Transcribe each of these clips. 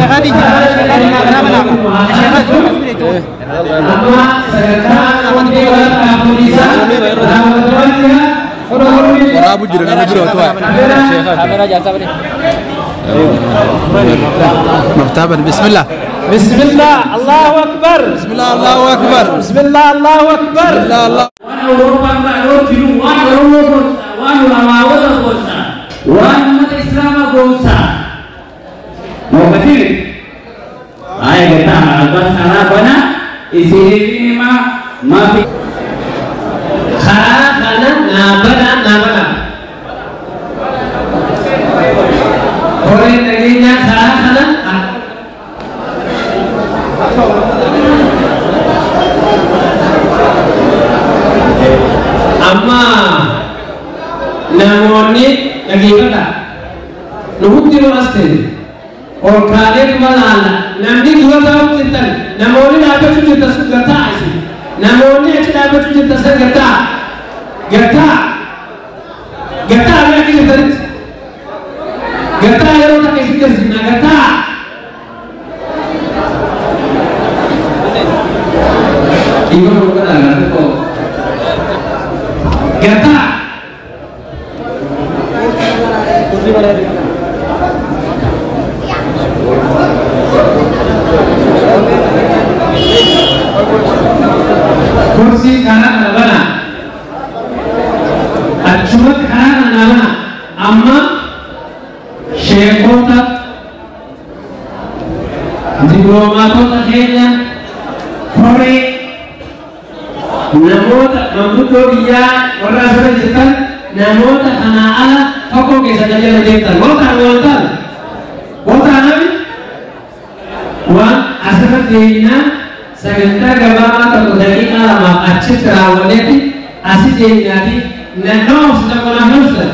هذه ورابو جرنا نجرو توه كاميرا جالسة بني مفتاحا بسم الله بسم الله الله أكبر بسم الله الله أكبر بسم الله الله أكبر بسم الله الله وانا أوروبا بعرف شنو وانا أوروبا وانا أماودا بوسا وانا مت إسلام بوسا mau kecil ayo kita atas sana bana isi ini mah khana nabana orang negerinya khana amma namoni lagi kata nuhut di aste और खाने के मलाना नंदी दुआ दाव चिंतन नमोनी नापे चुचे तस गता ऐसी नमोनी ऐसे नापे चुचे तस गता आया किसी तरह गता ये रोटा किसी तरह ना गता इनको लोग ना लगते को गता कुछ बड़ा kursi kanan nabana achumat kanan nabana amma shekota diplomatota kenya kore namota mambuto biya warra sura jitan namota kana ala toko ke sajaya jitan wota nabi wa asra deina sagantaa gabaabaa tokko daqiiqaa lamaaf achitti raawwannetti asi deemnaati nama obsita kanaaf obsita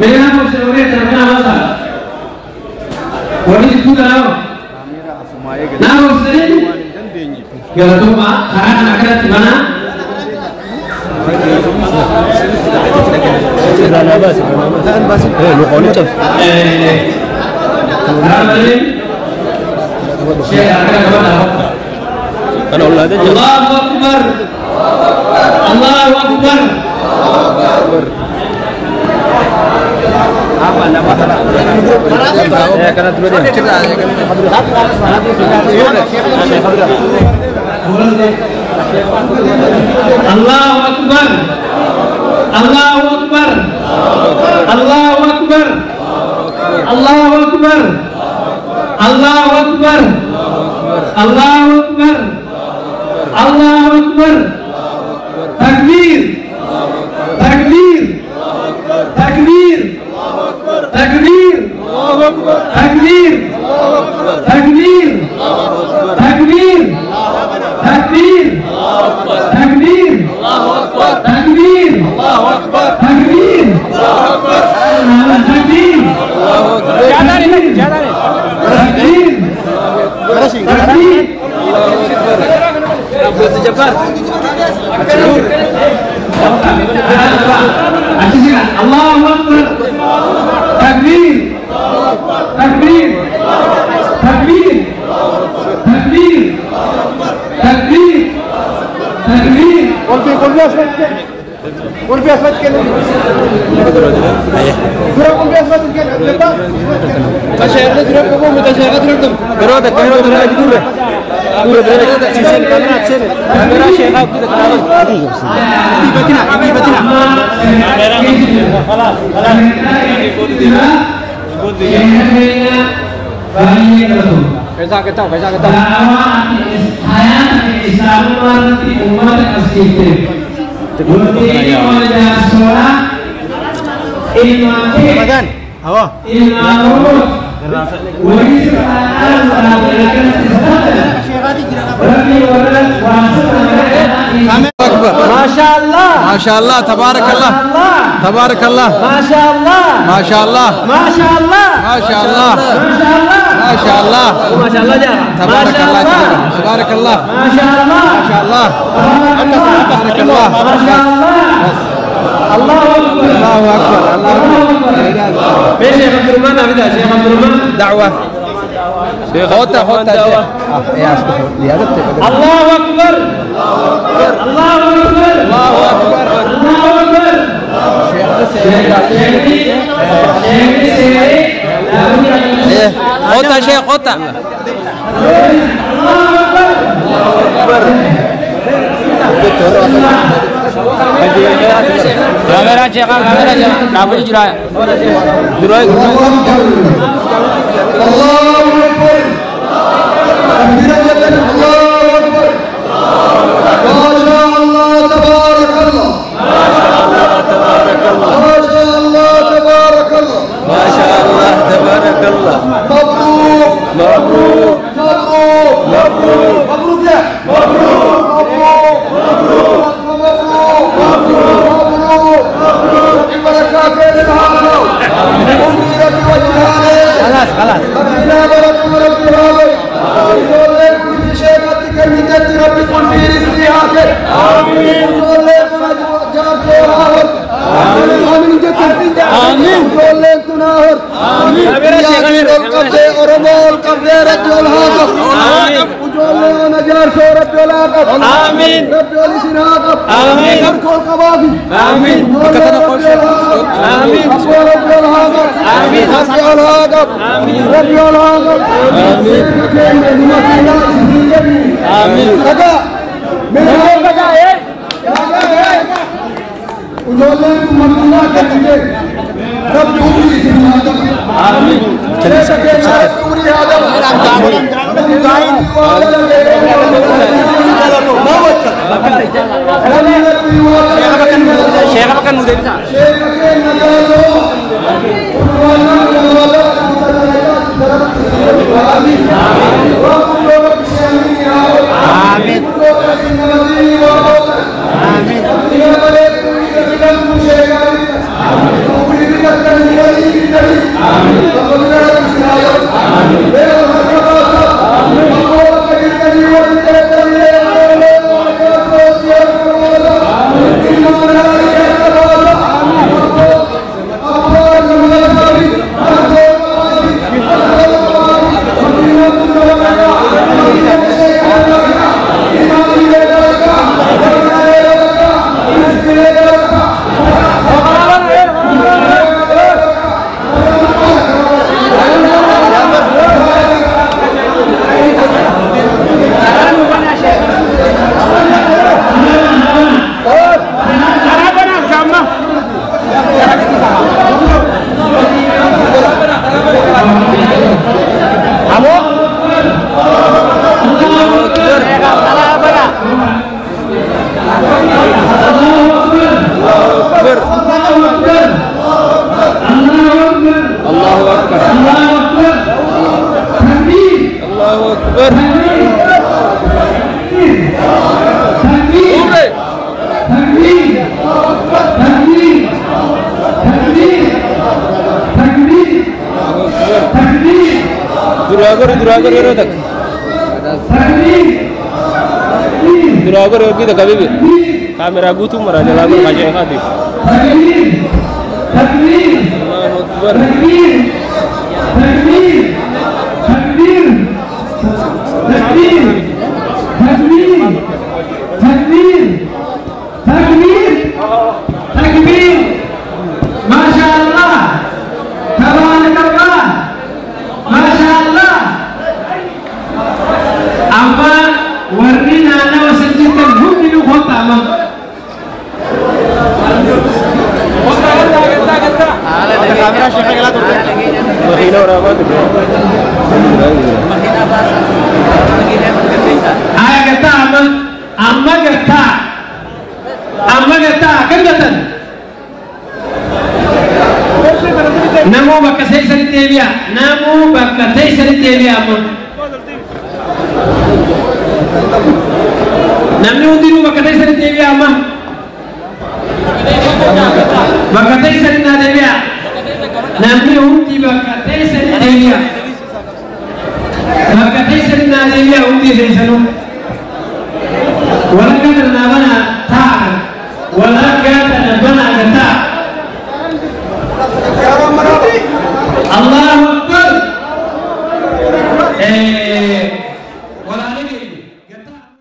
beekaa obsita ogeessa kanaaf obsita warri jidduu kanaaf nama obsitanii galatoomaa karaa kana akkanatti banaa الله أكبر الله أكبر الله أكبر الله أكبر الله أكبر الله أكبر الله أكبر الله أكبر الله أكبر تكبير تكبير تكبير تكبير تكبير تكبير تكبير تكبير تكبير تكبير تكبير الله أكبر تكبير تكبير تكبير تكبير تكبير تكبير قول في أسود كده قول في أسود كده تشهد درب كم تشهد درب درود كهرو درود دولة دولة درود تشهد كاميرا تشهد كاميرا شيخ أبو تكلم بدينا خلاص पैसा कितना hayat Islam di umat asli Ramadan awak ما شاء الله ما شاء الله تبارك الله تبارك الله ما شاء الله ما شاء الله ما شاء الله ما شاء الله ما شاء الله ما شاء الله تبارك الله تبارك الله ما شاء الله ما شاء الله تبارك الله ما شاء الله الله أكبر الله أكبر الله أكبر شيخ عبد الرحمن شيخ عبد الرحمن دعوة خوتا خوتا الله أكبر الله أكبر الله أكبر الله أكبر خوتا شيخ خوتا kamera jangan kenapa dijual jual Duragur kita kami kamera gutu meraja lagu kajian hati. Masya Allah, tabarakallah, Masya Allah. Apa warnina ana wasajidkan humilu khota mam. Kamera siapa yang lalu? Mahina orang apa? Mahina bahasa. Ayah kata amma kata kagatan. Namu bakka sari tebiya, namu bakka sari tebiya amma. Namni undiru bakka sari tebiya amma. Bakka sari na tebiya. Namni undi bakka sari tebiya. Bakka sari na tebiya undi sanu. Wala kada na bana ta, wala kada na bana kata. Allahu Akbar. Eh